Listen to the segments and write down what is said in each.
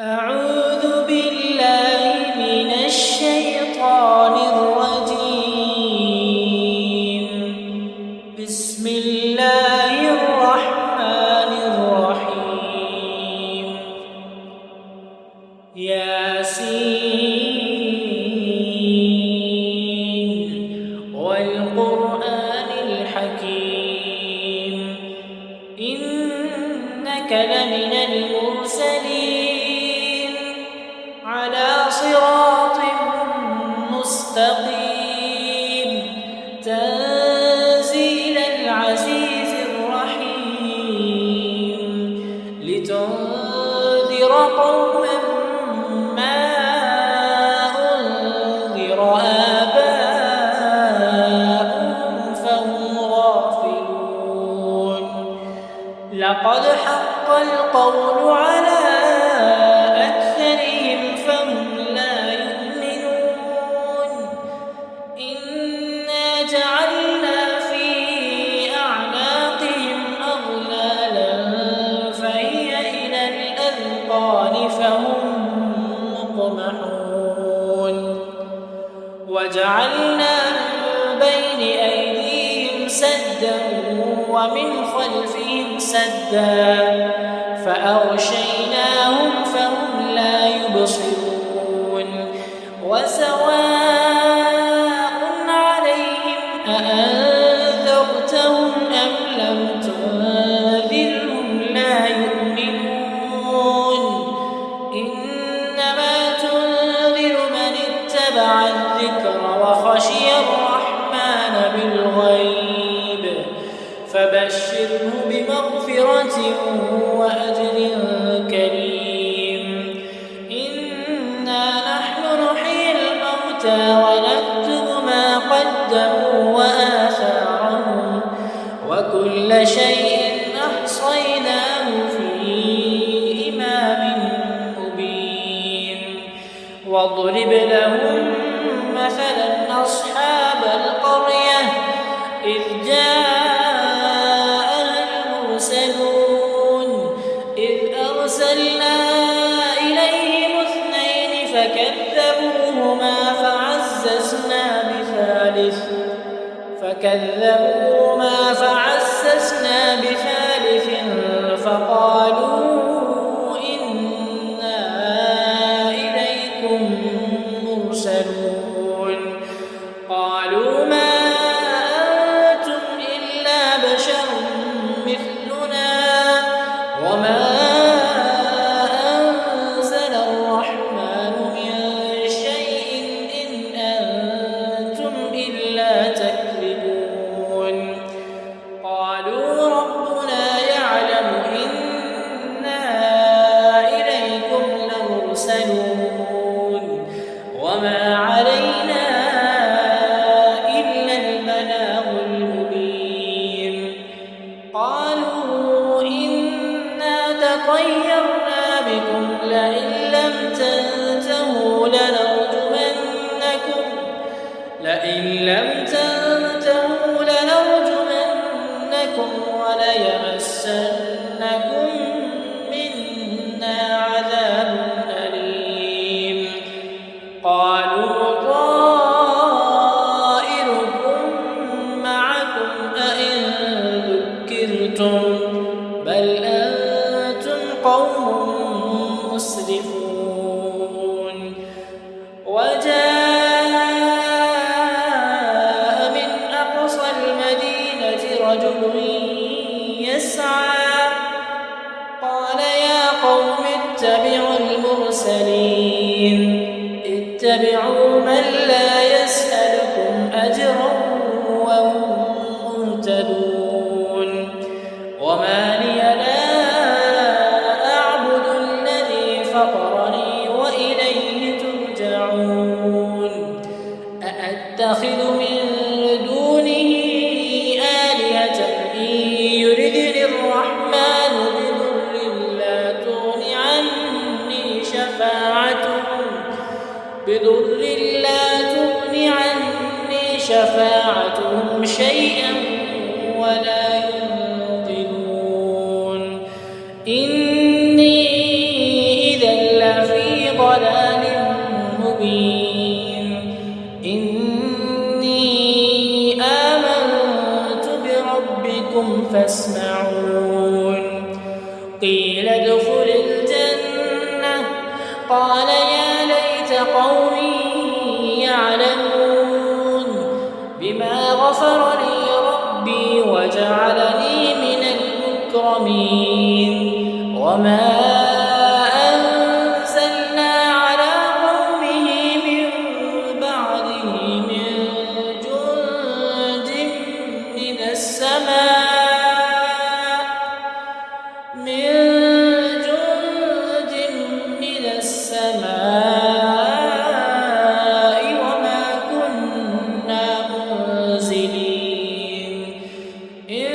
أعوذ بالله من الشيطان الرجيم. بسم الله الرحمن الرحيم. ياسين والقرآن الحكيم إنك لمن المرسلين على صراط مستقيم تنزيل العزيز الرحيم لتنذر قوما ما أنذر آباؤهم فهم غافلون. لقد حق القول على أكثرهم فهم لا يؤمنون. إنا جعلنا في أعناقهم أغلالا فهي إلى الأذقان فهم مقمحون. وجعلنا من بين أيديهم سدا ومن خلفهم سدا فأغشيناهم فهم لا يبصرون. وسواء عليهم أأنذرتهم أم لم تنذرهم لا يؤمنون. إنما تنذر من اتبع الذكر وخشي الرحمن بالغيب فبشره بمغفرة وأجر كريم. إنا نحن نحيي الموتى ونكتب ما قدموا وآثارهم وكل شيء أحصيناه في إمام مبين. واضرب لهم مثلا أصحاب القرية إذ أرسلنا إليهم اثنين فكذبوهما فعززنا بثالث فقالوا إنا إليكم مرسلون. قالوا ما أنتم إلا بشر مثلنا وما وما علينا إلا البلاغ المبين. قالوا إنا تطيرنا بكم لئن لم تنتهوا لنرجمنكم وليمسنكم منا عذاب أليم. قالوا طائركم معكم أئن ذكرتم بل أنتم قوم مسرفون. وجاء من أقصى المدينة رجل يسعى قال يا قوم اتبعوا المرسلين اتبعوا من لا يسألكم أجرا وهم مهتدون. وما لي لا أعبد الذي فطرني وإليه ترجعون. أأتخذ من دونه آلهة إن يردني الرحمن بضر لا تغن عني شفاعتهم شيئا ولا ينقذون. إني إذا قال يا ليت قومي يعلمون بما غفر لي ربي وجعلني من المكرمين وما أنزلنا على قومه من بعده من جند من السماء وما كنا منزلين إن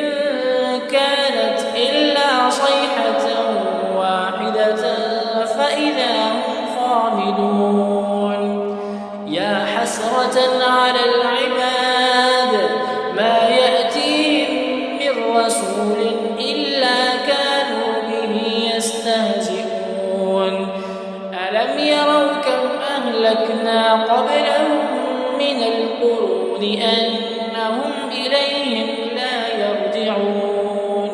كانت إلا صيحة واحدة فإذا هم خامدون يا حسرة على العباد ما يأتيهم من رسول إلا كانوا به يستهزئون ألم يروا كم أهلكنا قبلهم من القرون أنهم إليهم لا يرجعون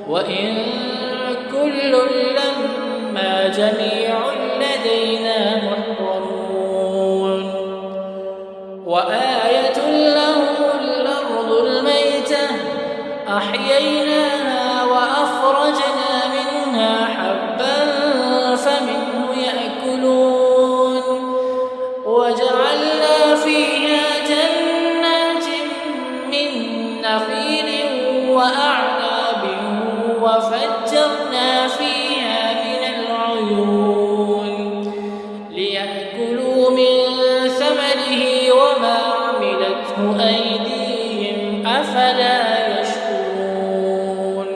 وإن كل لما جميع لدينا محضرون وآية لهم الأرض الميتة أحييناها وأخرجنا منها حبا فمنه يأكلون وجعلنا فيها جنات من نخيل وأعناب وفجرنا فيها من العيون ليأكلوا من ثمره وما عملته أيديهم أفلا يشكرون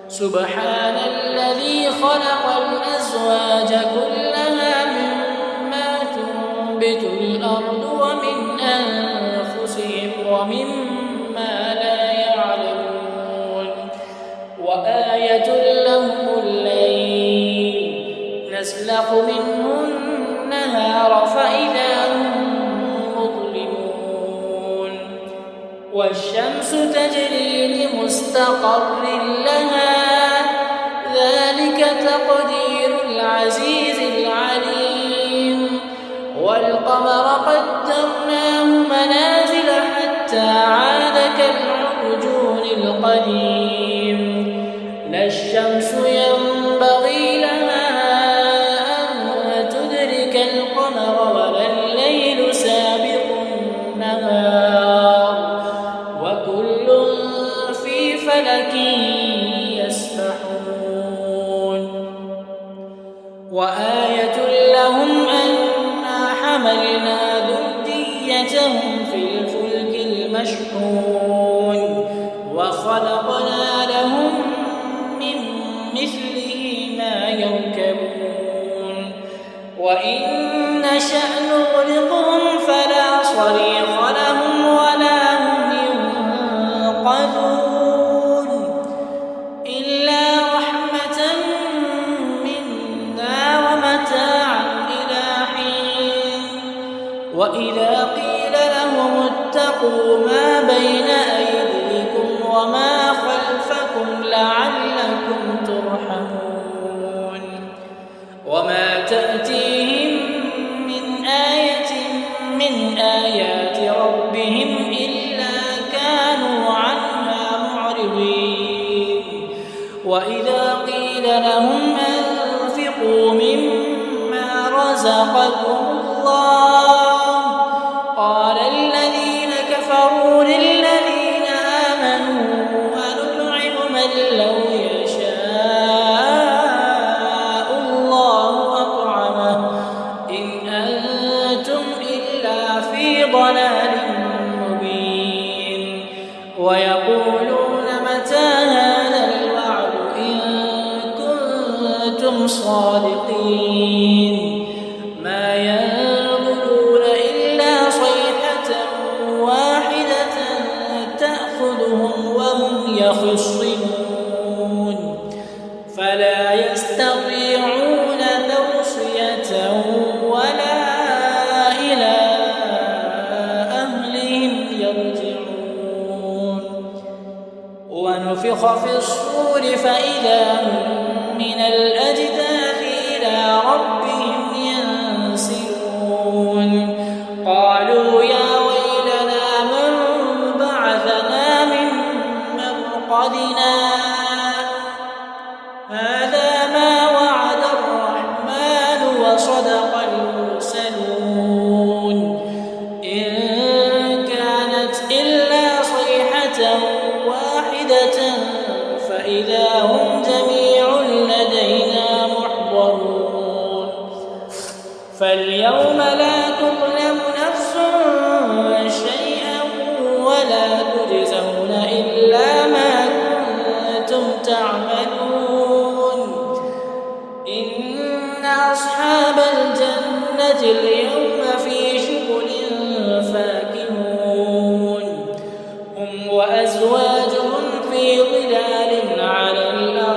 سبحان الذي خلق الأزواج كلها مما تنبت الأرض ومن أنفسهم ومما لا يعلمون وآية لهم الليل نسلخ منه النهار فإذا هم مظلمون والشمس تجري لمستقر لها ذلك تقدير العزيز العليم والقمر قدرناه منازل حتى عاد كالعرجون القديم لا الشمس ينبغي لها أن تدرك القمر ولا الليل سابق النهار وكل في فلك يسبحون وآية لهم أنا حملنا ذريتهم في الفلك المشحون وخلقنا لهم من مثله ما يركبون وإن نشأ نغرقهم فلا صريخ لهم ولا هم ينقذون إلا رحمة منا ومتاعا إلى حين وإذا قيل لهم اتقوا ما بين أيديكم وما خلفكم لعلكم ترحمون وما تأتيهم من آية من آيات ربهم إلا كانوا عنها معرضين وإذا قيل لهم أنفقوا مما رزقكم الله قال الذين كفروا للذين آمنوا أنطعم من لو يشاء الله أطعمه إن أنتم إلا في ضلال مبين ويقولون متى هذا الوعد إن كنتم صادقين ما ينظرون إلا صيحة واحدة تأخذهم وهم يخصمون فلا يستطيعون توصية ولا إلى أهلهم يرجعون ونفخ في الصور فإذا هم من الأجداث إلى ربهم فاليوم لا تظلم نفس شيئا ولا تجزون إلا ما كنتم تعملون. إن أصحاب الجنة اليوم في شغل فاكهون هم وأزواجهم في ظلال على الأرائك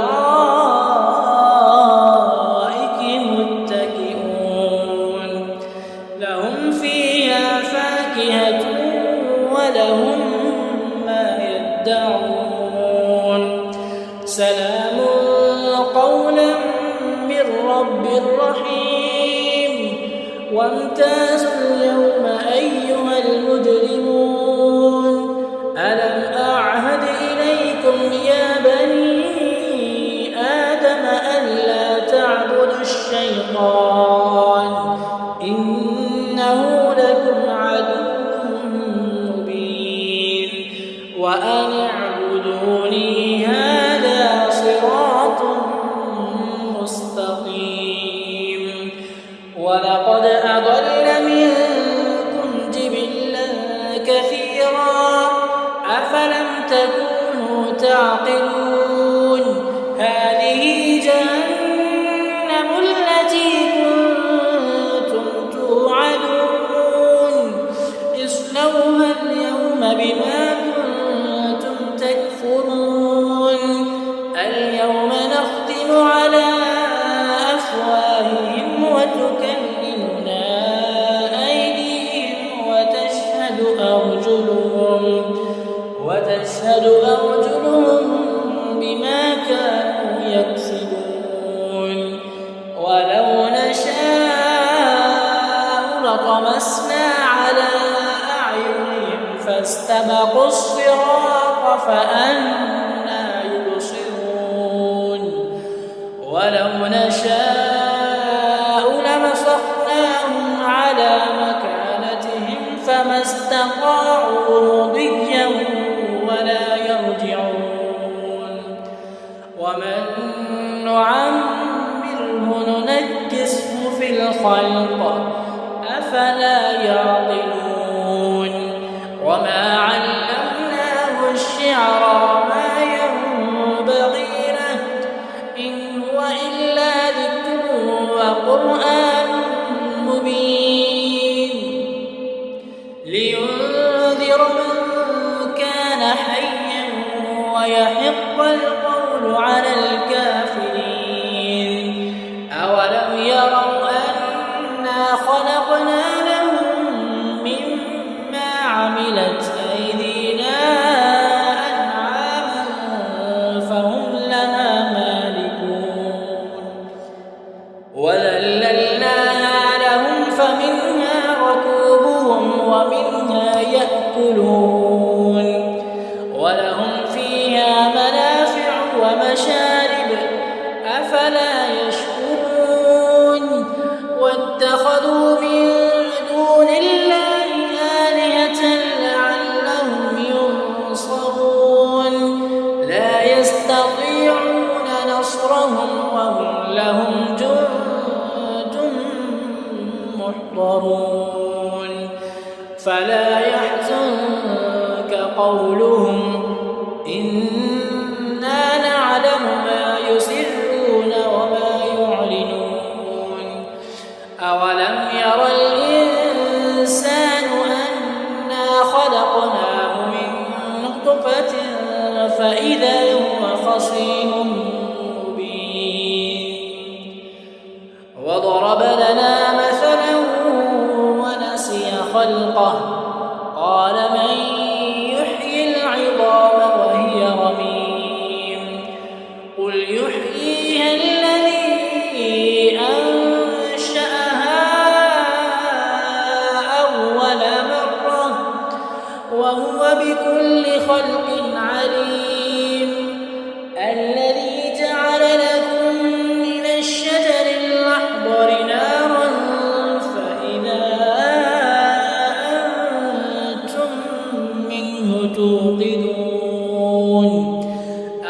متكئون لهم فيها فاكهة ولهم ما يدعون سلام قولا من رب رحيم. وامتازوا اليوم أيها المجرمون ألم أعهد إليكم يا بني آدم ألا تعبدوا الشيطان إنه لكم عدو مبين وأن اعبدوني هذا صراط مستقيم. ولقد أضل منكم جبلا كثيرا أفلم تكونوا تعقلون. هذه جهنم التي كنتم توعدون اصلوها اليوم بما كنتم تكفرون. اليوم نختم على أفواههم وتكلمنا أيديهم وتشهد أرجلهم بما كانوا يكسبون. ولو نشاء لطمسنا على أعينهم فاستبقوا الصراط فأنى يبصرون. ولو نشاء لمسخناهم على مكانتهم فما استطاعوا مضيا ولا يرجعون. ومن نعمره ننكسه في الخلق أفلا يعقلون. وما علمناه الشعر ما ينبغي له إن هو إلا ذكر وقرآن مبين لينذر من كان حيا ويحق القول على الكافرين. أولم يروا أنا خلقنا لهم مما عملت أيدينا أنعاما فهم لها مالكون وذللناها لهم فمنها ركوبهم ومنها يأكلون ولهم فيها منافع ومشارب أفلا يشكرون. واتخذوا من دون الله آلهة لعلهم ينصرون لا يستطيعون نصرهم وهم لهم جند محضرون. فلا يحزنك قولهم إنا نعلم ما يسرون وما يعلنون. أولم ير الإنسان أنا خلقناه من نطفة فإذا هو خصيم مبين. وضرب لنا مثلا ونسي خلقه قال من يحيي العظام وهي رميم قل يحييها الذي أنشأها أول مرة وهو بكل خلق عليم. الذي جعل لكم من الشجر الأخضر نارا فإذا أنتم منه توقدون.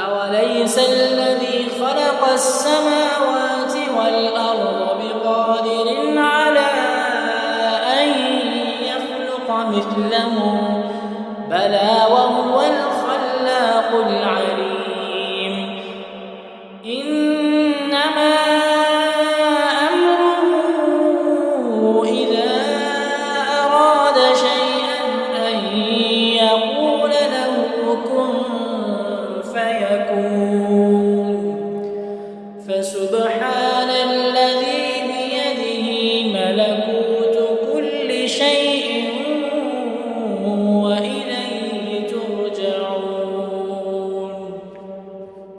أوليس الذي خلق السماوات والأرض بقادر على مثله بلى وهو الخلاق العليم إنما أمره إذا أراد شيئا أن يقول له كن فيكون فسبحان